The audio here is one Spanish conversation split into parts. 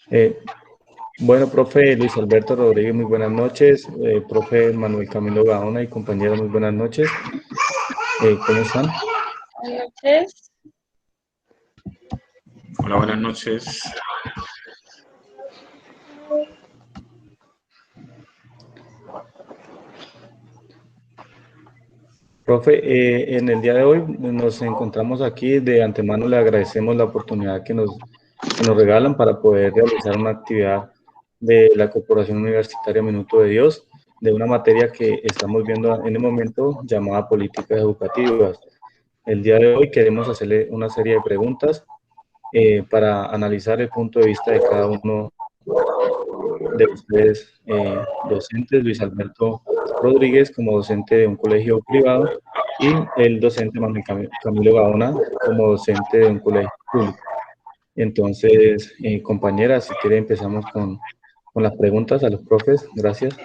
Eh, bueno, profe Luis Alberto Rodríguez, muy buenas noches. Profe Manuel Camilo Gaona y compañeros, muy buenas noches. ¿Cómo están? Buenas noches. Hola, buenas noches. Profe, en el día de hoy nos encontramos aquí. De antemano le agradecemos la oportunidad que nos regalan para poder realizar una actividad de la Corporación Universitaria Minuto de Dios, de una materia que estamos viendo en el momento llamada Políticas Educativas. El día de hoy queremos hacerle una serie de preguntas para analizar el punto de vista de cada uno de ustedes, docentes, Luis Alberto Rodríguez como docente de un colegio privado y el docente Manuel Camilo Gaona como docente de un colegio público. Entonces, compañeras, si quiere empezamos con las preguntas a los profes. Gracias.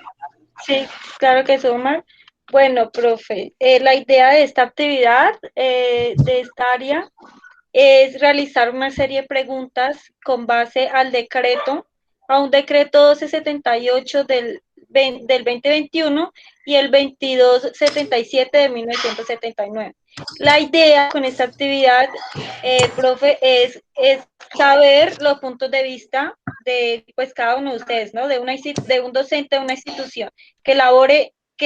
Sí, claro que sí, Omar. Bueno, profe, la idea de esta actividad, de esta área, es realizar una serie de preguntas con base al decreto, a un decreto 1278 del 2021 y el 2277 de 1979. La idea con esta actividad, profe, es saber los puntos de vista de pues cada uno de ustedes, ¿no? De un docente de una institución que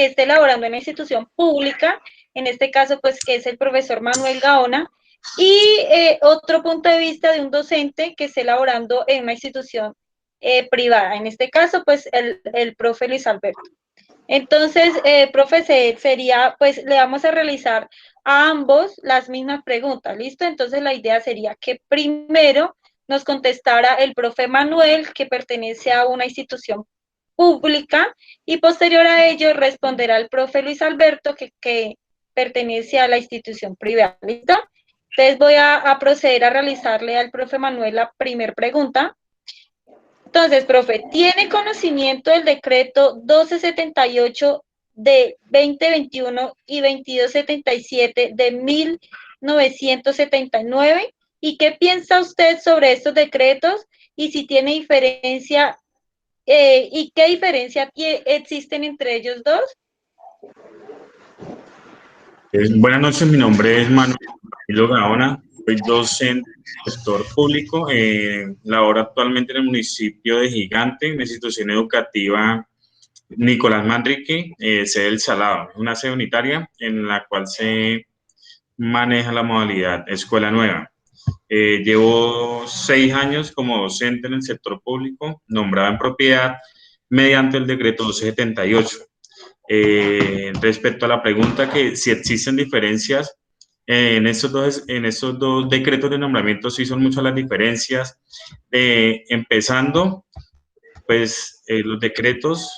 esté elaborando en una institución pública, en este caso, pues, que es el profesor Manuel Gaona, y otro punto de vista de un docente que esté elaborando en una institución privada, en este caso, pues, el profe Luis Alberto. Entonces, profe, sería, pues, le vamos a realizar a ambos las mismas preguntas, ¿listo? Entonces, la idea sería que primero nos contestara el profe Manuel, que pertenece a una institución pública, y posterior a ello responderá el profe Luis Alberto, que pertenece a la institución privada, ¿listo? Entonces voy a proceder a realizarle al profe Manuel la primera pregunta. Entonces, profe, ¿tiene conocimiento del decreto 1278 de 2021 y 2277 de 1979? ¿Y qué piensa usted sobre estos decretos? Y si tiene diferencia, ¿y qué diferencia existen entre ellos dos? Buenas noches, mi nombre es Manuel Camilo Gaona, soy docente del sector público, laboro actualmente en el municipio de Gigante, en la institución educativa Nicolás Manrique, sede del Salado, una sede unitaria en la cual se maneja la modalidad Escuela Nueva. Llevo 6 años como docente en el sector público, nombrado en propiedad mediante el decreto 1278. Respecto a la pregunta que si existen diferencias, en estos dos decretos de nombramiento sí son muchas las diferencias. Empezando, pues los decretos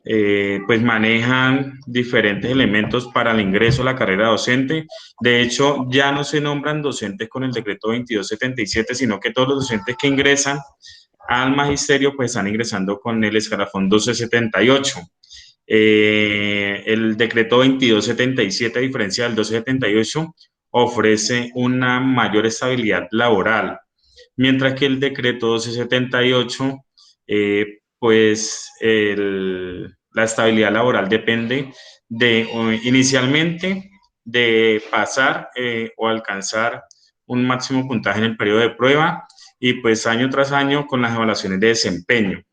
pues manejan diferentes elementos para el ingreso a la carrera docente. De hecho, ya no se nombran docentes con el decreto 2277, sino que todos los docentes que ingresan al magisterio pues están ingresando con el escalafón 1278. El decreto 2277, a diferencia del 1278, ofrece una mayor estabilidad laboral, mientras que el decreto 1278, pues la estabilidad laboral depende inicialmente de pasar o alcanzar un máximo puntaje en el periodo de prueba y pues año tras año con las evaluaciones de desempeño.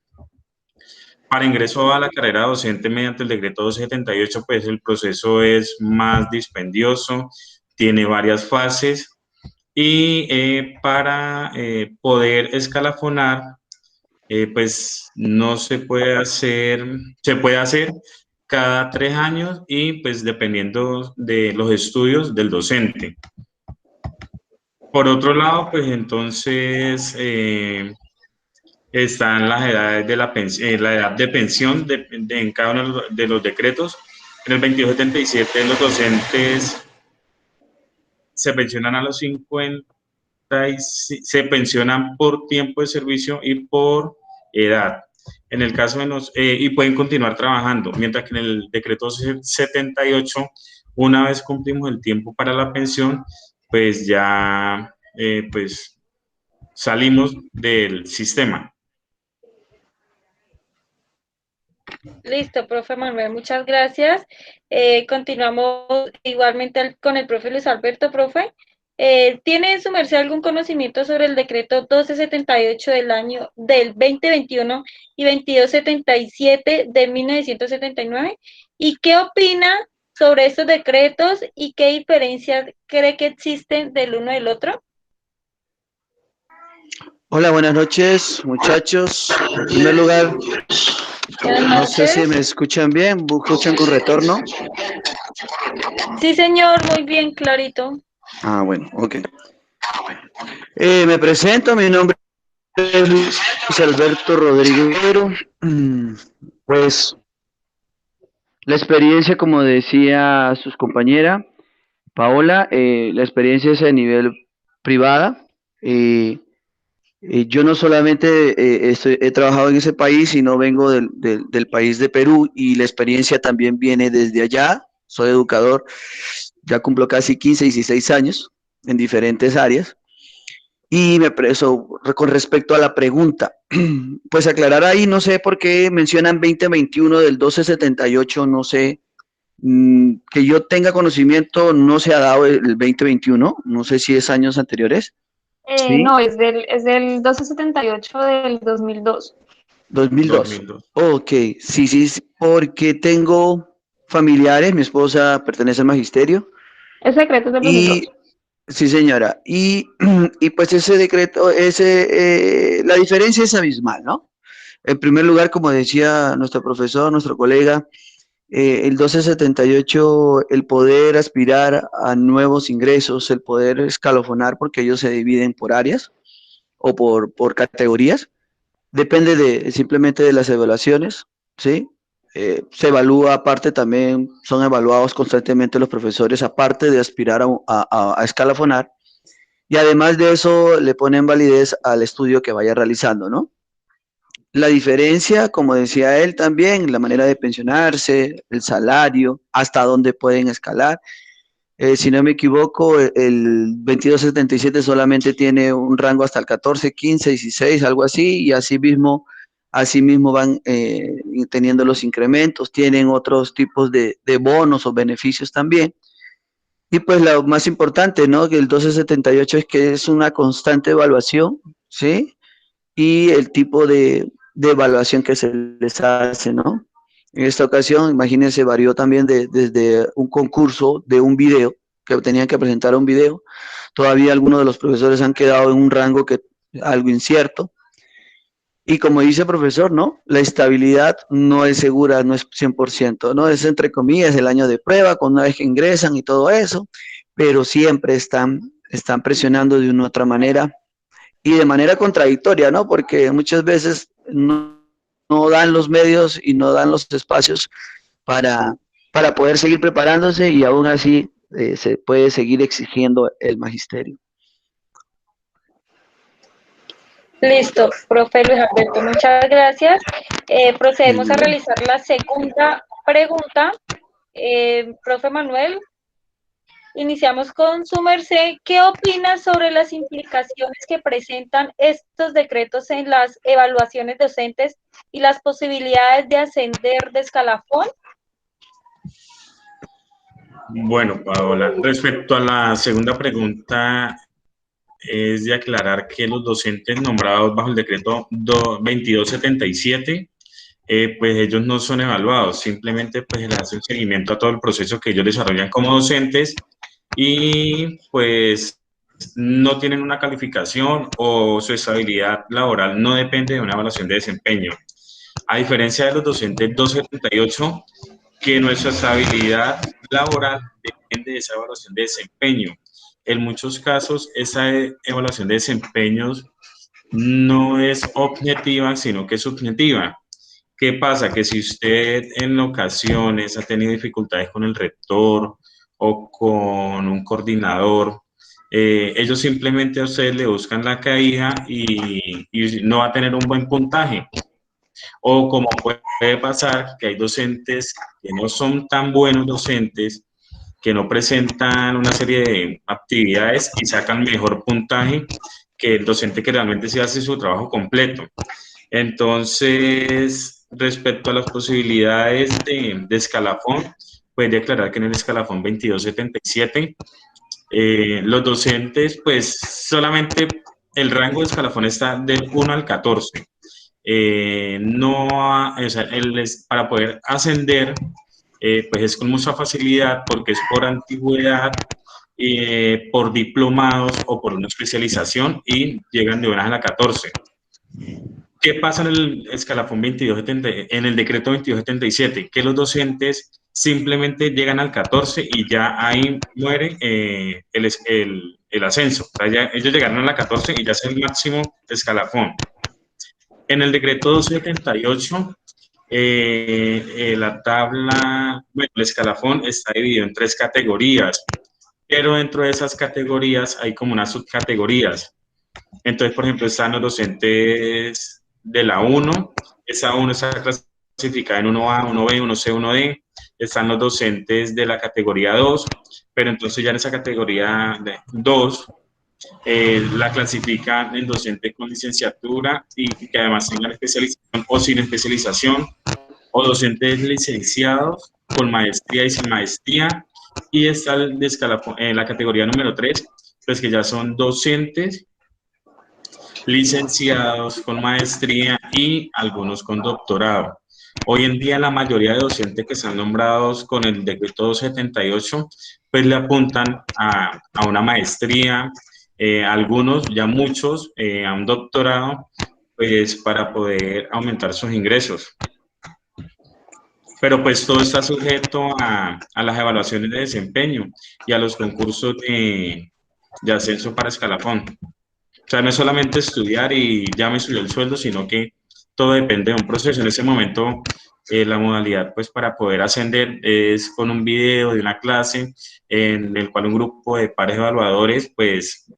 Para ingreso a la carrera docente mediante el decreto 278, pues el proceso es más dispendioso, tiene varias fases y para poder escalafonar, pues no se puede hacer, se puede hacer cada 3 años y pues dependiendo de los estudios del docente. Por otro lado, pues entonces están las edades de la edad de pensión en cada uno de los decretos. En el 2277 los docentes se pensionan a los 50, se pensionan por tiempo de servicio y por edad. En el caso de y pueden continuar trabajando, mientras que en el decreto 78, una vez cumplimos el tiempo para la pensión, pues ya pues salimos del sistema. Listo, profe Manuel, muchas gracias. Continuamos igualmente con el profe Luis Alberto, profe. ¿Tiene su merced algún conocimiento sobre el decreto 1278 del año del 2021 y 2277 de 1979? ¿Y qué opina sobre estos decretos y qué diferencias cree que existen del uno del otro? Hola, buenas noches, muchachos. En primer lugar, Buenas no sé si noches. me escuchan bien, ¿me escuchan con retorno? Sí, señor, muy bien, clarito. Ah, bueno, ok. Me presento, mi nombre es Luis Alberto Rodríguez Guerrero. Pues la experiencia, como decía sus compañera Paola, la experiencia es a nivel privada. Yo no solamente he trabajado en ese país, sino vengo del país de Perú y la experiencia también viene desde allá. Soy educador, ya cumplo casi 15, 16 años en diferentes áreas. Y me preso con respecto a la pregunta, pues aclarar ahí, no sé por qué mencionan 2021 del 1278, no sé, que yo tenga conocimiento, no se ha dado el 2021, no sé si es años anteriores. Sí, No, es del 1278 del 2002. 2002. 2002. Ok, sí, sí, sí, porque tengo familiares, mi esposa pertenece al magisterio Ese decreto es del 2002. y, sí señora, y pues ese decreto, la diferencia es abismal, ¿no? En primer lugar, como decía nuestro profesor, nuestro colega, el 1278, el poder aspirar a nuevos ingresos, el poder escalofonar, porque ellos se dividen por áreas o por categorías. Depende simplemente de las evaluaciones, ¿sí? Se evalúa aparte también, son evaluados constantemente los profesores, aparte de aspirar a escalafonar, y además de eso le ponen validez al estudio que vaya realizando, ¿no? La diferencia, como decía él también, la manera de pensionarse, el salario, hasta dónde pueden escalar. Si no me equivoco, el 2277 solamente tiene un rango hasta el 14, 15, 16, algo así, y así mismo van teniendo los incrementos, tienen otros tipos de bonos o beneficios también. Y pues lo más importante, ¿no? Que el 1278 es que es una constante evaluación, ¿sí? Y el tipo de evaluación que se les hace, ¿no? En esta ocasión, imagínense, varió también desde un concurso de un video, que tenían que presentar un video. Todavía algunos de los profesores han quedado en un rango que algo incierto. Y como dice el profesor, ¿no? La estabilidad no es segura, no es 100%, ¿no? Es entre comillas el año de prueba, con una vez que ingresan y todo eso, pero siempre están presionando de una u otra manera y de manera contradictoria, ¿no? Porque muchas veces no dan los medios y no dan los espacios para, para poder seguir preparándose y aún así se puede seguir exigiendo el magisterio. Listo, profe Luis Alberto, muchas gracias. Procedemos a realizar la segunda pregunta. Profe Manuel, iniciamos con su merced. ¿Qué opina sobre las implicaciones que presentan estos decretos en las evaluaciones docentes y las posibilidades de ascender de escalafón? Bueno, Paola, respecto a la segunda pregunta, es de aclarar que los docentes nombrados bajo el decreto 2277, pues ellos no son evaluados, simplemente pues les hace un seguimiento a todo el proceso que ellos desarrollan como docentes y pues no tienen una calificación o su estabilidad laboral no depende de una evaluación de desempeño. A diferencia de los docentes 278, que nuestra estabilidad laboral depende de esa evaluación de desempeño. En muchos casos, esa evaluación de desempeños no es objetiva, sino que es subjetiva. ¿Qué pasa? Que si usted en ocasiones ha tenido dificultades con el rector o con un coordinador, ellos simplemente a usted le buscan la caída y no va a tener un buen puntaje. O como puede pasar que hay docentes que no son tan buenos docentes, que no presentan una serie de actividades y sacan mejor puntaje que el docente que realmente se hace su trabajo completo. Entonces, respecto a las posibilidades de escalafón, puede declarar que en el escalafón 2277, los docentes, pues solamente el rango de escalafón está del 1 al 14. No, o sea, para poder ascender, pues es con mucha facilidad porque es por antigüedad, por diplomados o por una especialización y llegan de una a la 14. ¿Qué pasa en el escalafón 2270, en el decreto 2277? Que los docentes simplemente llegan al 14 y ya ahí muere el ascenso. O sea, ellos llegaron a la 14 y ya es el máximo escalafón. En el decreto 278, la tabla, bueno, el escalafón está dividido en 3 categorías, pero dentro de esas categorías hay como unas subcategorías. Entonces, por ejemplo, están los docentes de la 1, esa 1 está clasificada en 1A, 1B, 1C, 1D. Están los docentes de la categoría 2, pero entonces ya en esa categoría 2 la clasifican en docente con licenciatura y que además tengan especialización o sin especialización, o docentes licenciados con maestría y sin maestría. Y está en la categoría número 3, pues que ya son docentes licenciados con maestría y algunos con doctorado. Hoy en día la mayoría de docentes que están nombrados con el decreto 278, pues le apuntan a una maestría, algunos, ya muchos, a un doctorado, pues para poder aumentar sus ingresos. Pero pues todo está sujeto a las evaluaciones de desempeño y a los concursos de ascenso para escalafón. O sea, no es solamente estudiar y ya me subió el sueldo, sino que todo depende de un proceso. En ese momento, la modalidad, pues, para poder ascender es con un video de una clase en el cual un grupo de pares evaluadores, pues,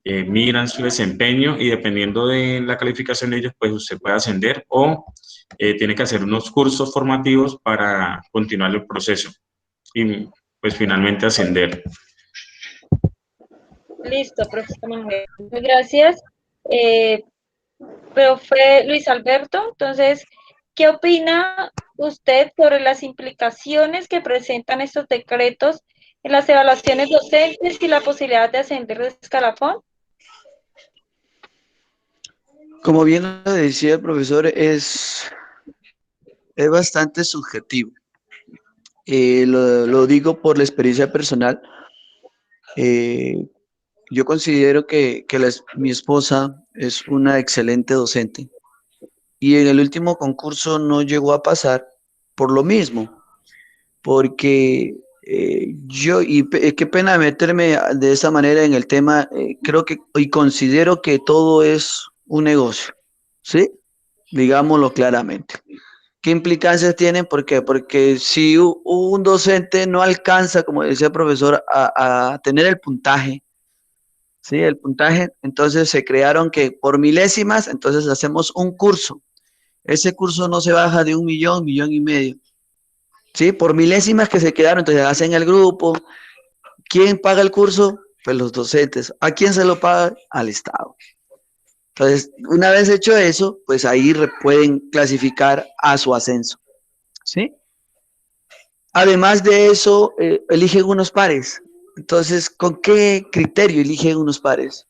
miran su desempeño y dependiendo de la calificación de ellos, pues, usted puede ascender o tiene que hacer unos cursos formativos para continuar el proceso y, pues, finalmente ascender. Listo, profesor Manuel. Muchas gracias. Profe Luis Alberto, entonces, ¿qué opina usted sobre las implicaciones que presentan estos decretos en las evaluaciones docentes y la posibilidad de ascender de escalafón? Como bien lo decía el profesor, es bastante subjetivo. Lo digo por la experiencia personal. Yo considero que mi esposa es una excelente docente y en el último concurso no llegó a pasar por lo mismo, porque qué pena meterme de esa manera en el tema, creo que y considero que todo es un negocio, ¿sí? Digámoslo claramente. ¿Qué implicancias tienen? ¿Por qué? Porque si un docente no alcanza, como decía el profesor, a tener el puntaje, ¿sí? El puntaje, entonces se crearon que por milésimas, entonces hacemos un curso. Ese curso no se baja de 1 millón, 1,5 millones. ¿Sí? Por milésimas que se quedaron, entonces hacen el grupo. ¿Quién paga el curso? Pues los docentes. ¿A quién se lo paga? Al Estado. Entonces, una vez hecho eso, pues ahí pueden clasificar a su ascenso. ¿Sí? Además de eso, eligen unos pares. Entonces, ¿con qué criterio eligen unos pares?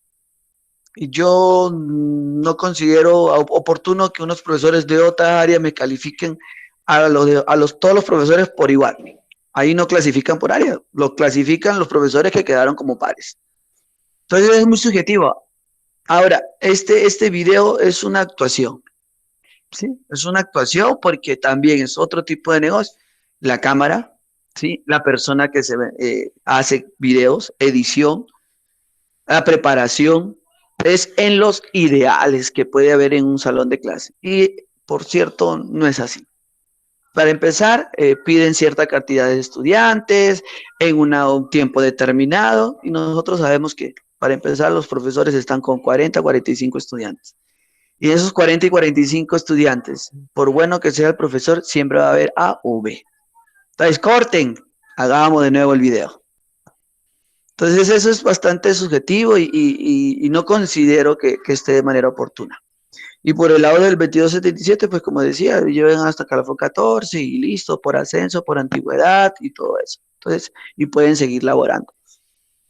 Yo no considero oportuno que unos profesores de otra área me califiquen todos los profesores por igual. Ahí no clasifican por área, lo clasifican los profesores que quedaron como pares. Entonces es muy subjetivo. Ahora, este video es una actuación, ¿sí? Es una actuación porque también es otro tipo de negocio. La cámara, ¿sí? La persona que hace videos, edición, la preparación, es en los ideales que puede haber en un salón de clase. Y, por cierto, no es así. Para empezar, piden cierta cantidad de estudiantes en un tiempo determinado y nosotros sabemos que, para empezar, los profesores están con 40, 45 estudiantes. Y esos 40 y 45 estudiantes, por bueno que sea el profesor, siempre va a haber A o B. Entonces, corten, hagamos de nuevo el video. Entonces eso es bastante subjetivo y no considero que esté de manera oportuna. Y por el lado del 2277, pues como decía, lleven hasta Calafón 14 y listo, por ascenso, por antigüedad y todo eso. Entonces, y pueden seguir laborando.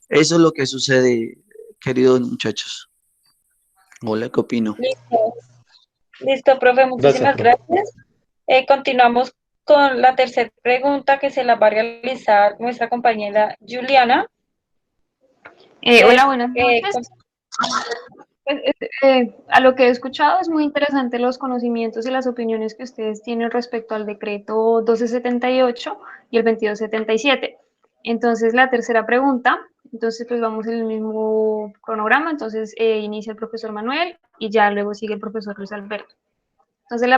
Eso es lo que sucede, queridos muchachos. Hola, ¿qué opino? Listo, listo, profe, muchísimas Gracias, profe. gracias. Continuamos con la tercera pregunta que se la va a realizar nuestra compañera Juliana. Hola, buenas noches. Con- Pues, a lo que he escuchado es muy interesante los conocimientos y las opiniones que ustedes tienen respecto al decreto 1278 y el 2277. Entonces, la tercera pregunta, entonces pues vamos en el mismo cronograma, entonces inicia el profesor Manuel y ya luego sigue el profesor Luis Alberto. Entonces,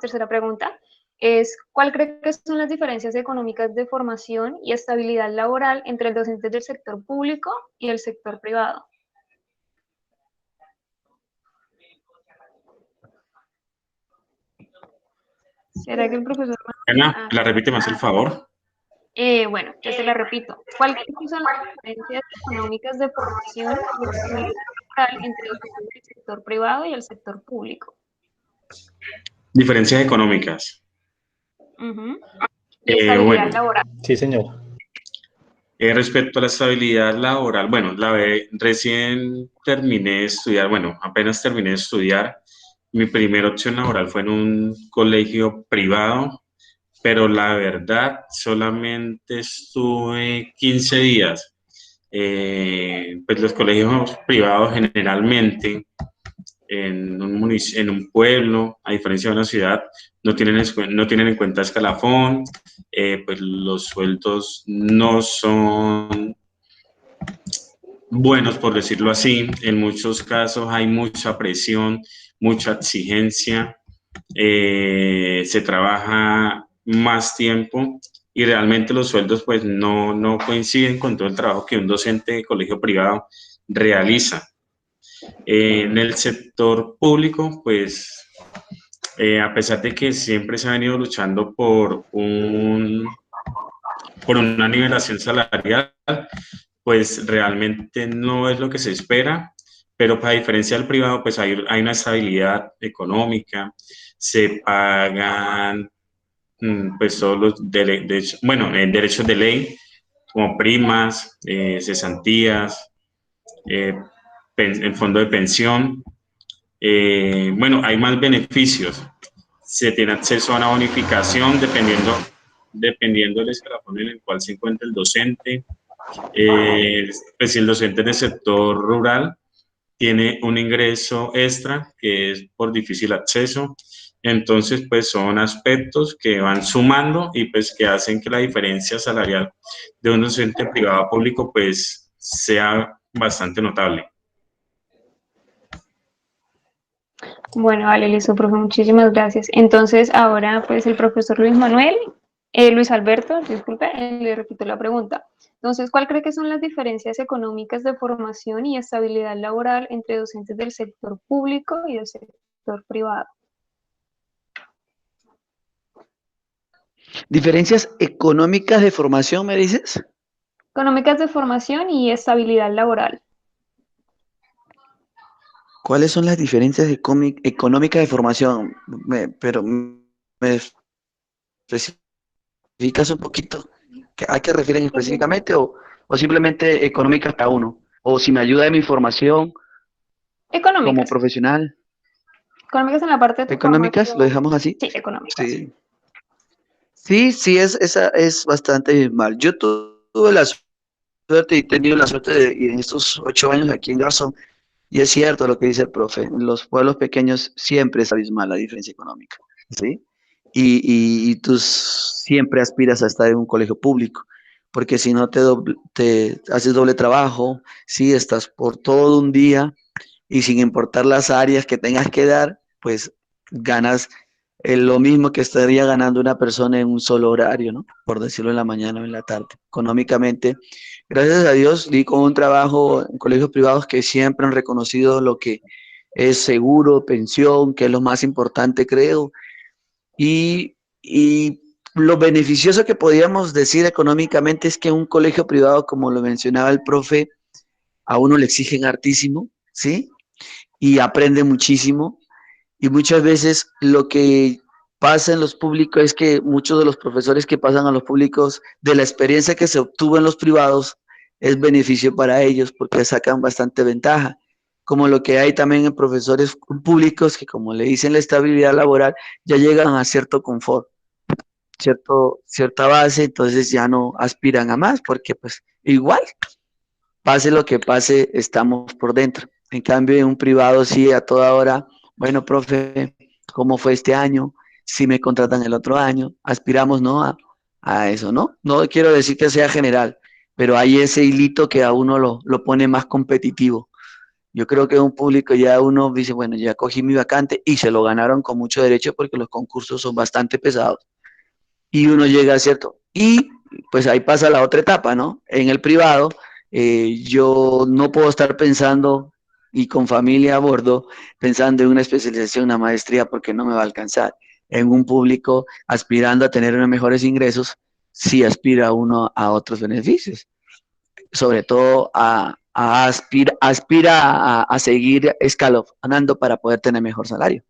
tercera pregunta es, ¿cuál cree que son las diferencias económicas de formación y estabilidad laboral entre el docente del sector público y el sector privado? ¿Será que el profesor Manuel? Ana, ¿la repite más el favor? Bueno, ya se la repito. ¿Cuáles son las diferencias económicas de formación y estabilidad laboral entre el sector privado y el sector público? Diferencias económicas. Ujú. Y estabilidad Bueno, laboral. Sí, señor. respecto a la estabilidad laboral, bueno, recién terminé de estudiar, bueno, apenas terminé de estudiar. Mi primera opción laboral fue en un colegio privado, pero la verdad solamente estuve 15 días. Pues los colegios privados generalmente en un pueblo, a diferencia de una ciudad, no tienen en cuenta escalafón, pues los sueldos no son buenos, por decirlo así. En muchos casos hay mucha presión, mucha exigencia, se trabaja más tiempo y realmente los sueldos pues no coinciden con todo el trabajo que un docente de colegio privado realiza. En el sector público, pues a pesar de que siempre se ha venido luchando por una nivelación salarial, pues realmente no es lo que se espera, pero a diferencia del privado, pues hay una estabilidad económica, se pagan pues todos los derechos de ley, como primas, cesantías, el fondo de pensión. Bueno, hay más beneficios. Se tiene acceso a una bonificación dependiendo del escalafón en el cual se encuentra el docente. Pues si el docente del sector rural tiene un ingreso extra que es por difícil acceso, entonces pues son aspectos que van sumando y pues que hacen que la diferencia salarial de un docente privado a público pues sea bastante notable. Bueno, vale, listo, profe, muchísimas gracias. Entonces, ahora, pues, el profesor Luis Alberto, disculpe, le repito la pregunta. Entonces, ¿cuál cree que son las diferencias económicas de formación y estabilidad laboral entre docentes del sector público y del sector privado? ¿Diferencias económicas de formación, me dices? Económicas de formación y estabilidad laboral. ¿Cuáles son las diferencias económicas de formación? Pero me especificas un poquito. ¿A qué refieren específicamente o simplemente económicas para uno? O si me ayuda en mi formación como Económicas. profesional. Económicas en la parte de tu ¿Económicas? ¿Lo formación. dejamos así? Sí, económicas. Sí. Sí, esa es bastante mal. Yo tuve la suerte y he tenido la suerte y en estos 8 años aquí en Garzón, y es cierto lo que dice el profe, en los pueblos pequeños siempre es abismal la diferencia económica, ¿sí? Y tú siempre aspiras a estar en un colegio público, porque si no te haces doble trabajo, sí, estás por todo un día y sin importar las áreas que tengas que dar, pues ganas lo mismo que estaría ganando una persona en un solo horario, ¿no? Por decirlo en la mañana o en la tarde. Económicamente, gracias a Dios, di con un trabajo en colegios privados que siempre han reconocido lo que es seguro, pensión, que es lo más importante, creo, y lo beneficioso que podíamos decir económicamente es que un colegio privado, como lo mencionaba el profe, a uno le exigen hartísimo, ¿sí? Y aprende muchísimo. Y muchas veces lo que pasa en los públicos es que muchos de los profesores que pasan a los públicos, de la experiencia que se obtuvo en los privados, es beneficio para ellos porque sacan bastante ventaja. Como lo que hay también en profesores públicos que, como le dicen la estabilidad laboral, ya llegan a cierto confort, cierta base, entonces ya no aspiran a más porque pues igual, pase lo que pase, estamos por dentro. En cambio, en un privado sí, a toda hora, bueno, profe, ¿cómo fue este año? Si me contratan el otro año, aspiramos, ¿no? A eso, ¿no? No quiero decir que sea general, pero hay ese hilito que a uno lo pone más competitivo. Yo creo que en un público ya uno dice, bueno, ya cogí mi vacante y se lo ganaron con mucho derecho porque los concursos son bastante pesados. Y uno llega a cierto. Y pues ahí pasa la otra etapa, ¿no? En el privado, yo no puedo estar pensando y con familia a bordo, pensando en una especialización, una maestría, porque no me va a alcanzar. En un público, aspirando a tener unos mejores ingresos, sí aspira uno a otros beneficios, sobre todo aspira a seguir escalonando para poder tener mejor salario.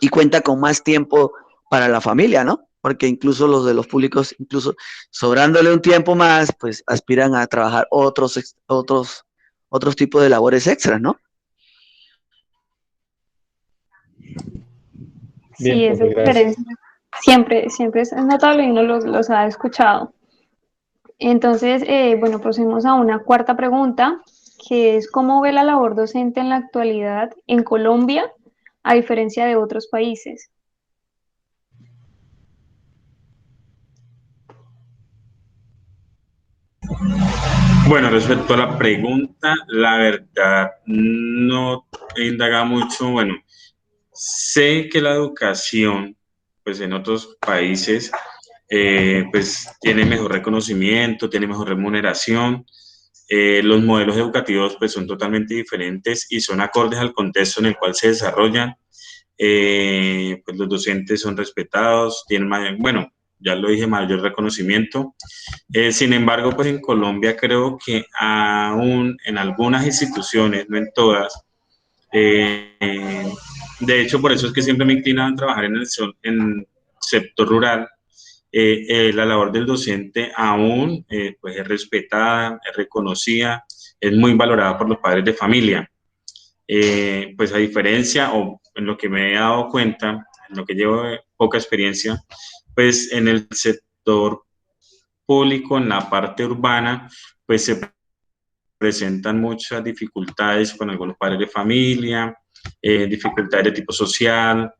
Y cuenta con más tiempo para la familia, ¿no? Porque incluso los de los públicos, incluso sobrándole un tiempo más, pues aspiran a trabajar otros tipos de labores extras, ¿no? Bien, Sí, esa profe, gracias. diferencia siempre es notable y uno los ha escuchado. Entonces, bueno, procedemos a una cuarta pregunta, que es ¿cómo ve la labor docente en la actualidad en Colombia, a diferencia de otros países? Bueno, respecto a la pregunta, la verdad no he indagado mucho. Bueno, sé que la educación, pues en otros países, pues tiene mejor reconocimiento, tiene mejor remuneración. Los modelos educativos pues son totalmente diferentes y son acordes al contexto en el cual se desarrollan. Pues los docentes son respetados, tienen mayor, bueno, ya lo dije, mayor reconocimiento. Sin embargo, pues en Colombia creo que aún en algunas instituciones, no en todas, de hecho, por eso es que siempre me he inclinado a trabajar en sector rural. La labor del docente aún pues es respetada, es reconocida, es muy valorada por los padres de familia. Pues a diferencia, o en lo que me he dado cuenta, en lo que llevo poca experiencia, pues en el sector público, en la parte urbana, pues se presentan muchas dificultades con algunos padres de familia, dificultades de tipo social,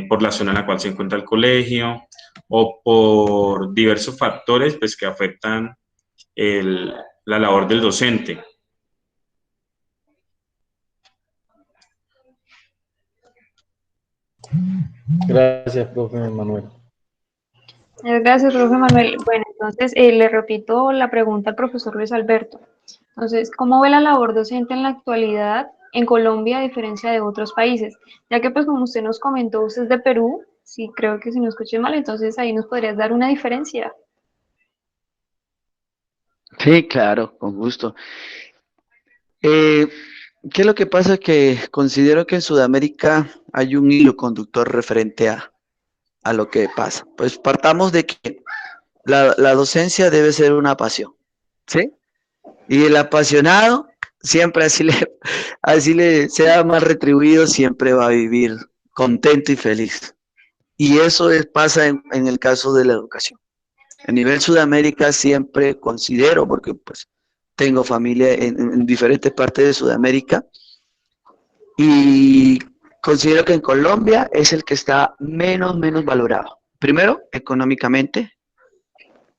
por la zona en la cual se encuentra el colegio o por diversos factores pues, que afectan la labor del docente. Gracias, profe Manuel. Gracias, profe Manuel. Bueno, entonces le repito la pregunta al profesor Luis Alberto. Entonces, ¿cómo ve la labor docente en la actualidad en Colombia a diferencia de otros países? Ya que, pues, como usted nos comentó, usted es de Perú, sí, creo que si no escuché mal, entonces ahí nos podrías dar una diferencia. Sí, claro, con gusto. ¿Qué es lo que pasa? Que considero que en Sudamérica hay un hilo conductor referente a lo que pasa. Pues partamos de que la docencia debe ser una pasión, ¿sí? Y el apasionado, siempre así le sea mal retribuido, siempre va a vivir contento y feliz. Y eso pasa en el caso de la educación. A nivel Sudamérica siempre considero, porque pues tengo familia en diferentes partes de Sudamérica, y considero que en Colombia es el que está menos valorado. Primero, económicamente,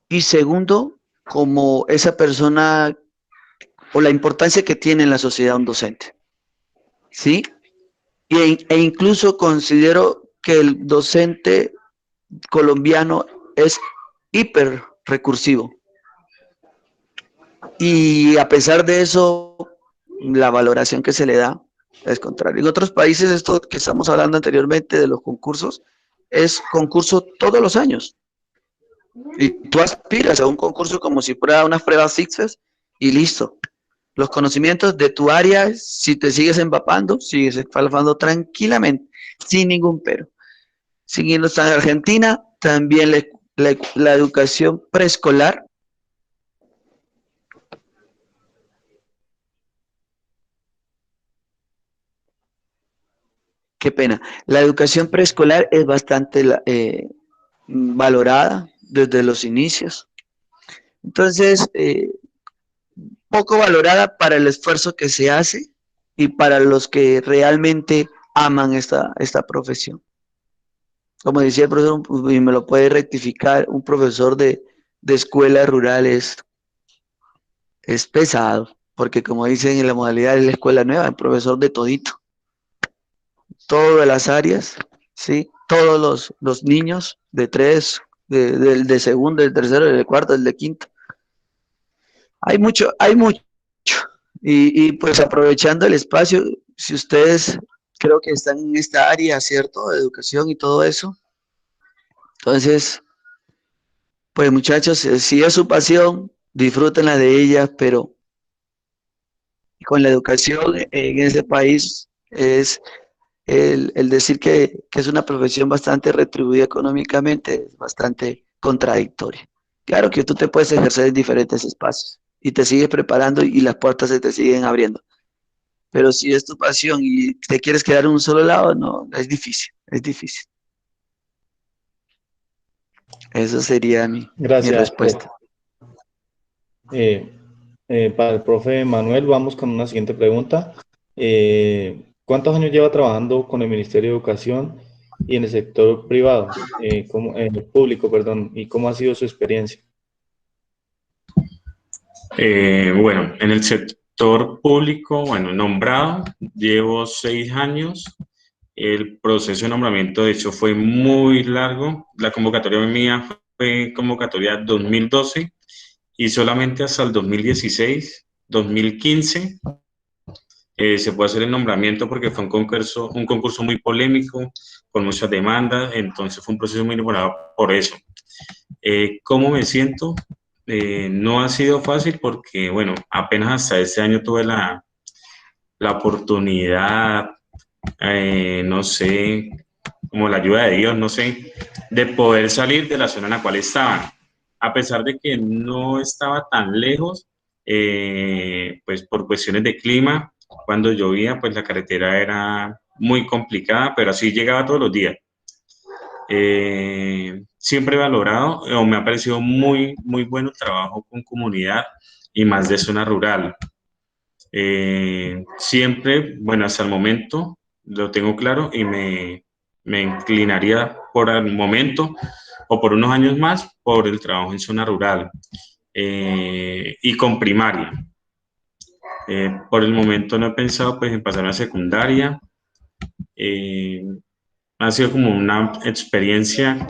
y segundo, como esa persona o la importancia que tiene en la sociedad un docente, ¿sí? E incluso considero que el docente colombiano es hiper recursivo. Y a pesar de eso, la valoración que se le da es contraria. En otros países, esto que estamos hablando anteriormente de los concursos, es concurso todos los años. Y tú aspiras a un concurso como si fuera unas pruebas fixas y listo. los conocimientos de tu área, si te sigues empapando, sigues empapando tranquilamente, sin ningún pero. Siguiendo en Argentina, también la educación preescolar. Qué pena. La educación preescolar es bastante valorada desde los inicios. Entonces, poco valorada para el esfuerzo que se hace y para los que realmente aman esta profesión. Como decía el profesor, y me lo puede rectificar, un profesor de escuela rural es pesado, porque como dicen en la modalidad de la escuela nueva, el profesor de todito, todas las áreas, ¿sí? Todos los niños de 3, de segundo, del tercero, del cuarto, del de quinto. Hay mucho. Y pues aprovechando el espacio, si ustedes creo que están en esta área, ¿cierto? De educación y todo eso. Entonces, pues muchachos, si es su pasión, disfrútenla de ella, pero con la educación en ese país es el decir que es una profesión bastante retribuida económicamente, es bastante contradictoria. Claro que tú te puedes ejercer en diferentes espacios y te sigues preparando y las puertas se te siguen abriendo. Pero si es tu pasión y te quieres quedar en un solo lado, no, es difícil, es difícil. Esa sería mi Gracias, profe. respuesta. Para el profe Manuel, vamos con una siguiente pregunta. ¿Cuántos años lleva trabajando con el Ministerio de Educación y en el sector privado, en el público, perdón, y cómo ha sido su experiencia? Bueno, en el sector público, bueno, nombrado, llevo 6 años. El proceso de nombramiento, de hecho, fue muy largo. La convocatoria mía fue convocatoria 2012 y solamente hasta el 2016, 2015 se puede hacer el nombramiento porque fue un concurso muy polémico, con muchas demandas, entonces fue un proceso muy demorado por eso. ¿Cómo me siento? No ha sido fácil porque, bueno, apenas hasta este año tuve la oportunidad, no sé, como la ayuda de Dios, no sé, de poder salir de la zona en la cual estaba. A pesar de que no estaba tan lejos, pues por cuestiones de clima, cuando llovía, pues la carretera era muy complicada, pero así llegaba todos los días. Siempre he valorado, o me ha parecido muy, muy bueno el trabajo con comunidad y más de zona rural. Siempre, bueno, hasta el momento lo tengo claro y me inclinaría por el momento o por unos años más por el trabajo en zona rural y con primaria. Por el momento no he pensado pues en pasar a secundaria. Ha sido como una experiencia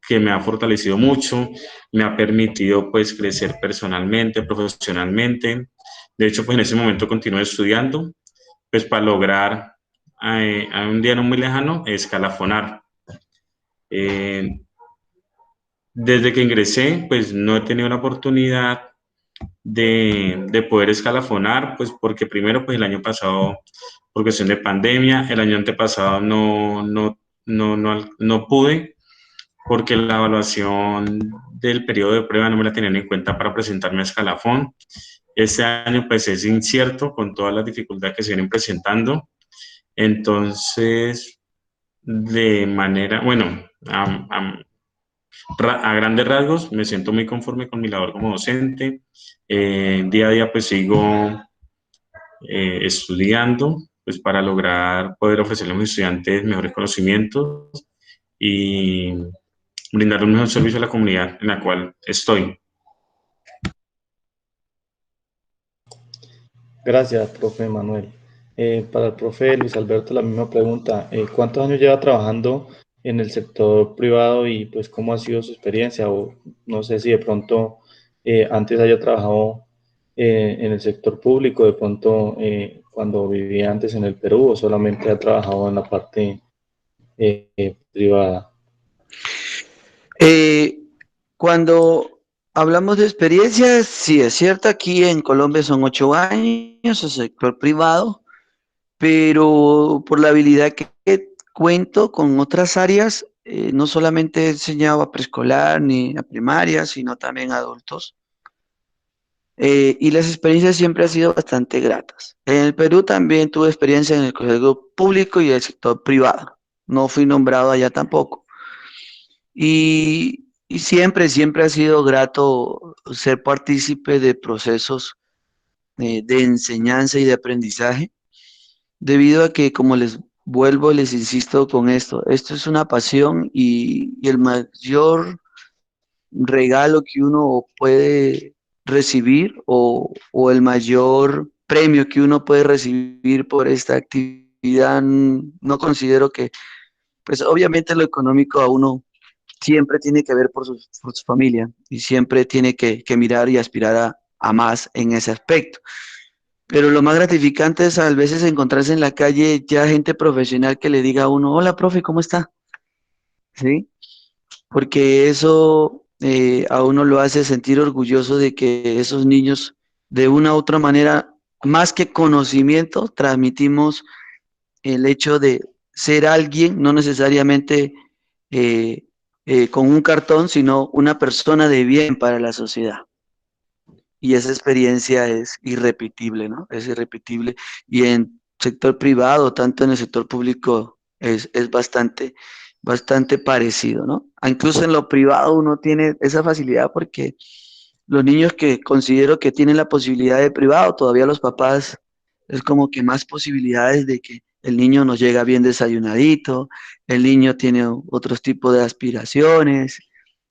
que me ha fortalecido mucho, me ha permitido pues crecer personalmente, profesionalmente. De hecho, pues en ese momento continúo estudiando, pues para lograr a un día no muy lejano escalafonar. Desde que ingresé, pues no he tenido la oportunidad de poder escalafonar, pues porque primero, pues el año pasado, por cuestión de pandemia, el año antepasado no pude, porque la evaluación del periodo de prueba no me la tenían en cuenta para presentarme a escalafón. Este año pues es incierto con todas las dificultades que se vienen presentando. Entonces, de manera, bueno, a grandes rasgos me siento muy conforme con mi labor como docente. Día a día pues sigo estudiando pues para lograr poder ofrecerle a mis estudiantes mejores conocimientos y brindar un mejor servicio a la comunidad en la cual estoy. Gracias, profe Manuel. Para el profe Luis Alberto, la misma pregunta. ¿Cuántos años lleva trabajando en el sector privado y pues cómo ha sido su experiencia? O no sé si de pronto antes haya trabajado en el sector público, de pronto cuando vivía antes en el Perú, o solamente ha trabajado en la parte privada. Cuando Hablamos de experiencias, sí, es cierto, aquí en Colombia son 8 años, el sector privado, pero por la habilidad que cuento con otras áreas, no solamente he enseñado a preescolar ni a primaria, sino también a adultos. Y las experiencias siempre han sido bastante gratas. En el Perú también tuve experiencia en el colegio público y el sector privado. No fui nombrado allá tampoco. Y siempre ha sido grato ser partícipe de procesos de enseñanza y de aprendizaje, debido a que, como les vuelvo, les insisto con esto es una pasión y el mayor regalo que uno puede recibir o el mayor premio que uno puede recibir por esta actividad, no considero que, pues obviamente lo económico a uno siempre tiene que ver por su familia y siempre tiene que mirar y aspirar a más en ese aspecto. Pero lo más gratificante es a veces encontrarse en la calle ya gente profesional que le diga a uno, hola, profe, ¿cómo está? ¿Sí? Porque eso a uno lo hace sentir orgulloso de que esos niños, de una u otra manera, más que conocimiento, transmitimos el hecho de ser alguien, no necesariamente eh, con un cartón, sino una persona de bien para la sociedad. Y esa experiencia es irrepetible, ¿no? Es irrepetible. Y en sector privado, tanto en el sector público, es bastante parecido, ¿no? Incluso en lo privado uno tiene esa facilidad porque los niños que considero que tienen la posibilidad de privado, todavía los papás es como que más posibilidades de que el niño nos llega bien desayunadito, el niño tiene otros tipos de aspiraciones.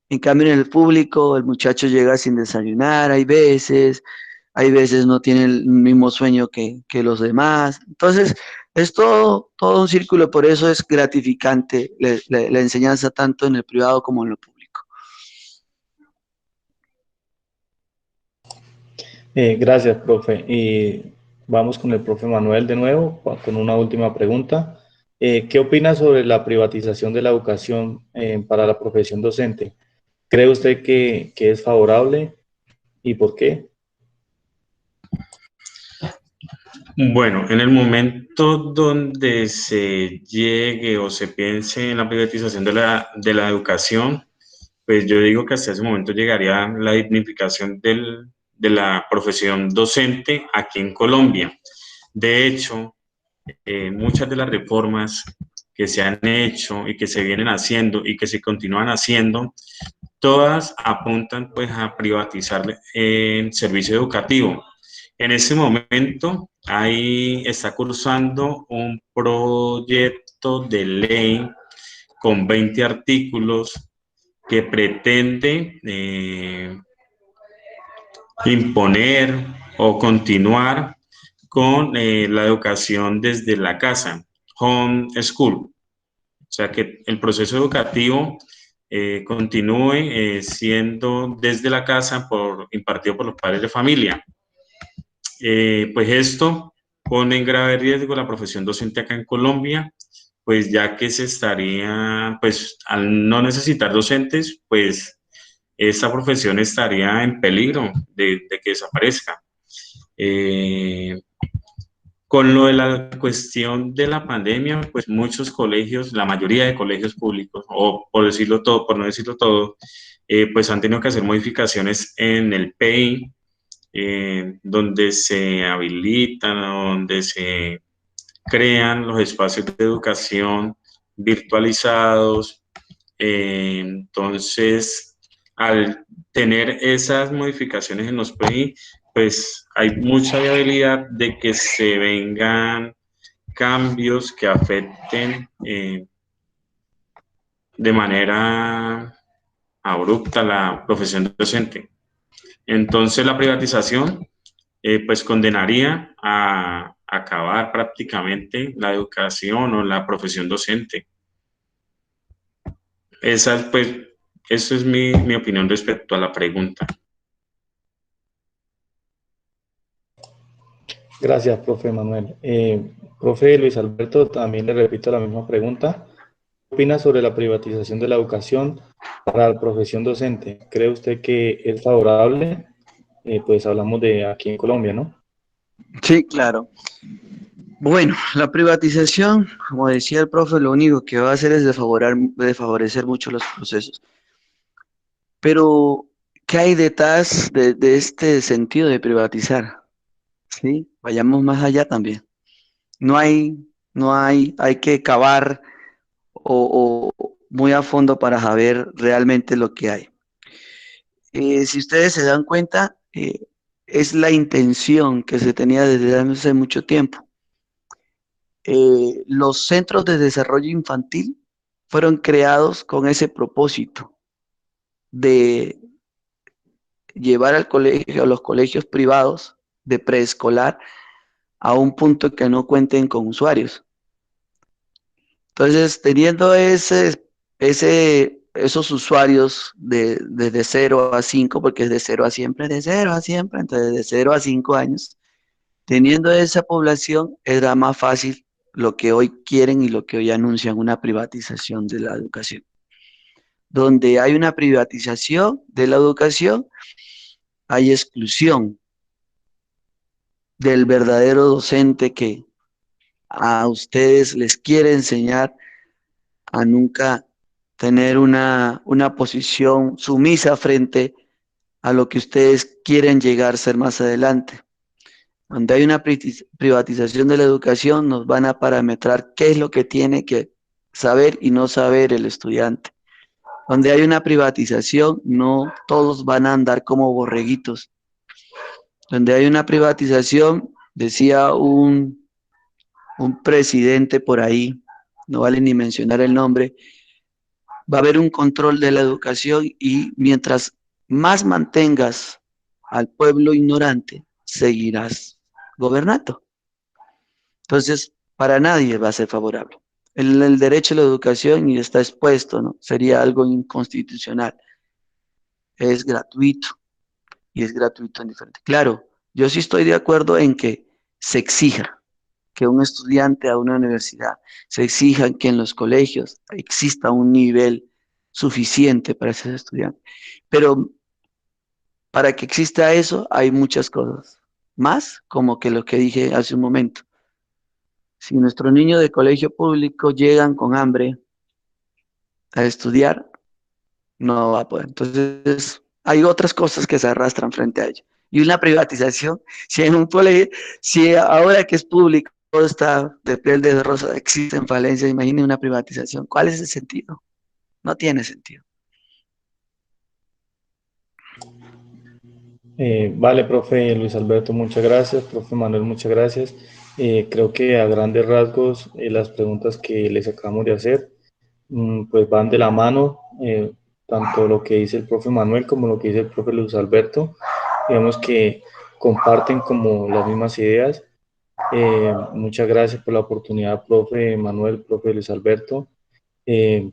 En cambio, en el público, el muchacho llega sin desayunar, hay veces no tiene el mismo sueño que los demás. Entonces, es todo un círculo, por eso es gratificante la enseñanza tanto en el privado como en lo público. Gracias, profe. Y vamos con el profe Manuel de nuevo, con una última pregunta. ¿Qué opina sobre la privatización de la educación para la profesión docente? ¿Cree usted que es favorable y por qué? Bueno, en el momento donde se llegue o se piense en la privatización de la educación, pues yo digo que hasta ese momento llegaría la dignificación de la profesión docente aquí en Colombia. De hecho, muchas de las reformas que se han hecho y que se vienen haciendo y que se continúan haciendo, todas apuntan pues a privatizar el servicio educativo. En ese momento, ahí está cursando un proyecto de ley con 20 artículos que pretende imponer o continuar con la educación desde la casa, home school. O sea, que el proceso educativo continúe siendo desde la casa impartido por los padres de familia. Pues esto pone en grave riesgo la profesión docente acá en Colombia, pues ya que se estaría, pues al no necesitar docentes, pues esta profesión estaría en peligro de que desaparezca. Con lo de la cuestión de la pandemia, pues muchos colegios, la mayoría de colegios públicos, o por decirlo todo, por no decirlo todo, pues han tenido que hacer modificaciones en el PEI, donde se habilitan, donde se crean los espacios de educación virtualizados. Entonces, al tener esas modificaciones en los PEI, pues hay mucha viabilidad de que se vengan cambios que afecten de manera abrupta la profesión docente. Entonces, la privatización pues condenaría a acabar prácticamente la educación o la profesión docente. Pues, eso es mi opinión respecto a la pregunta. Gracias, profe Manuel. Profe Luis Alberto, también le repito la misma pregunta. opina sobre la privatización de la educación para la profesión docente? ¿Cree usted que es favorable? Pues hablamos de aquí en Colombia, ¿no? Sí, claro. Bueno, la privatización, como decía el profe, lo único que va a hacer es desfavorecer mucho los procesos. Pero, ¿qué hay detrás de este sentido de privatizar? ¿Sí? Vayamos más allá también. Hay que cavar muy a fondo para saber realmente lo que hay. Si ustedes se dan cuenta, es la intención que se tenía desde hace mucho tiempo. Los centros de desarrollo infantil fueron creados con ese propósito de llevar al colegio, a los colegios privados de preescolar a un punto que no cuenten con usuarios. Entonces, teniendo esos usuarios de 0 a 5, porque es de 0 a siempre, de 0 a siempre, entonces de 0 a 5 años, teniendo esa población, era más fácil lo que hoy quieren y lo que hoy anuncian, una privatización de la educación. Donde hay una privatización de la educación, hay exclusión del verdadero docente que a ustedes les quiere enseñar a nunca tener una posición sumisa frente a lo que ustedes quieren llegar a ser más adelante. Donde hay una privatización de la educación, nos van a parametrar qué es lo que tiene que saber y no saber el estudiante. Donde hay una privatización, no todos van a andar como borreguitos. Donde hay una privatización, decía un presidente por ahí, no vale ni mencionar el nombre, va a haber un control de la educación y mientras más mantengas al pueblo ignorante, seguirás gobernando. Entonces, para nadie va a ser favorable. El derecho a la educación y está expuesto, ¿no? Sería algo inconstitucional. Es gratuito y es gratuito en diferente. Claro, yo sí estoy de acuerdo en que se exija que un estudiante a una universidad, se exija que en los colegios exista un nivel suficiente para ese estudiante. Pero para que exista eso hay muchas cosas, más como que lo que dije hace un momento. Si nuestros niños de colegio público llegan con hambre a estudiar, no va a poder. Entonces, hay otras cosas que se arrastran frente a ello. Y una privatización, si en un colegio, si ahora que es público, todo está de piel de rosa, existen falencias, imagine una privatización. ¿Cuál es el sentido? No tiene sentido. Vale, profe Luis Alberto, muchas gracias. Profe Manuel, muchas gracias. Creo que a grandes rasgos las preguntas que les acabamos de hacer pues van de la mano, tanto lo que dice el profe Manuel como lo que dice el profe Luis Alberto. Digamos que comparten como las mismas ideas. Muchas gracias por la oportunidad, profe Manuel, profe Luis Alberto.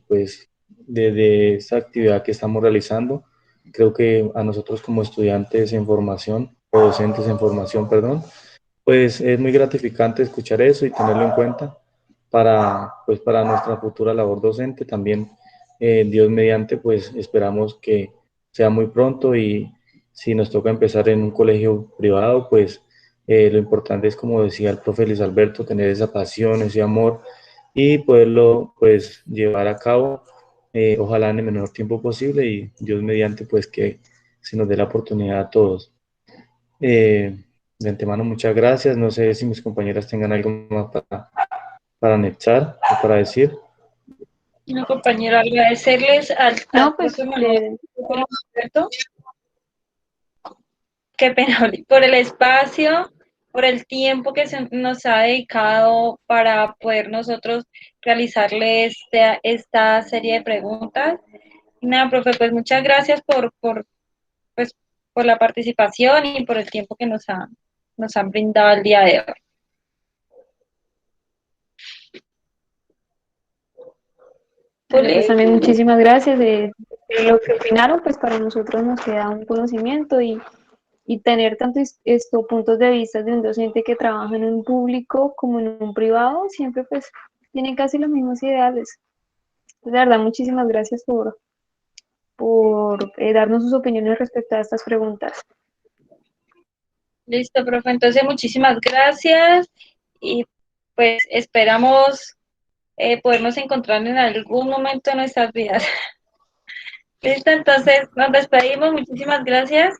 Pues desde esta actividad que estamos realizando, creo que a nosotros como estudiantes en formación, o docentes en formación, perdón, pues es muy gratificante escuchar eso y tenerlo en cuenta pues para nuestra futura labor docente. También, Dios mediante, pues esperamos que sea muy pronto y si nos toca empezar en un colegio privado, pues lo importante es, como decía el profe Luis Alberto, tener esa pasión, ese amor y poderlo pues llevar a cabo, ojalá en el menor tiempo posible y Dios mediante, pues que se nos dé la oportunidad a todos. De antemano, muchas gracias. No sé si mis compañeras tengan algo más para anexar o para decir. No, compañero, agradecerles al No, pues profe Manuel, Alberto, qué pena, Oli, por el espacio, por el tiempo que se nos ha dedicado para poder nosotros realizarle esta serie de preguntas. Y nada, profe, pues muchas gracias pues, por la participación y por el tiempo que nos han brindado el día de hoy. pues también muchísimas gracias de lo que opinaron, pues para nosotros nos queda un conocimiento y tener tantos puntos de vista de un docente que trabaja en un público como en un privado, siempre pues tienen casi los mismos ideales. De verdad, muchísimas gracias por darnos sus opiniones respecto a estas preguntas. Listo, profe. Entonces, muchísimas gracias y pues esperamos podernos encontrar en algún momento de nuestras vidas. Listo, entonces nos despedimos. Muchísimas gracias.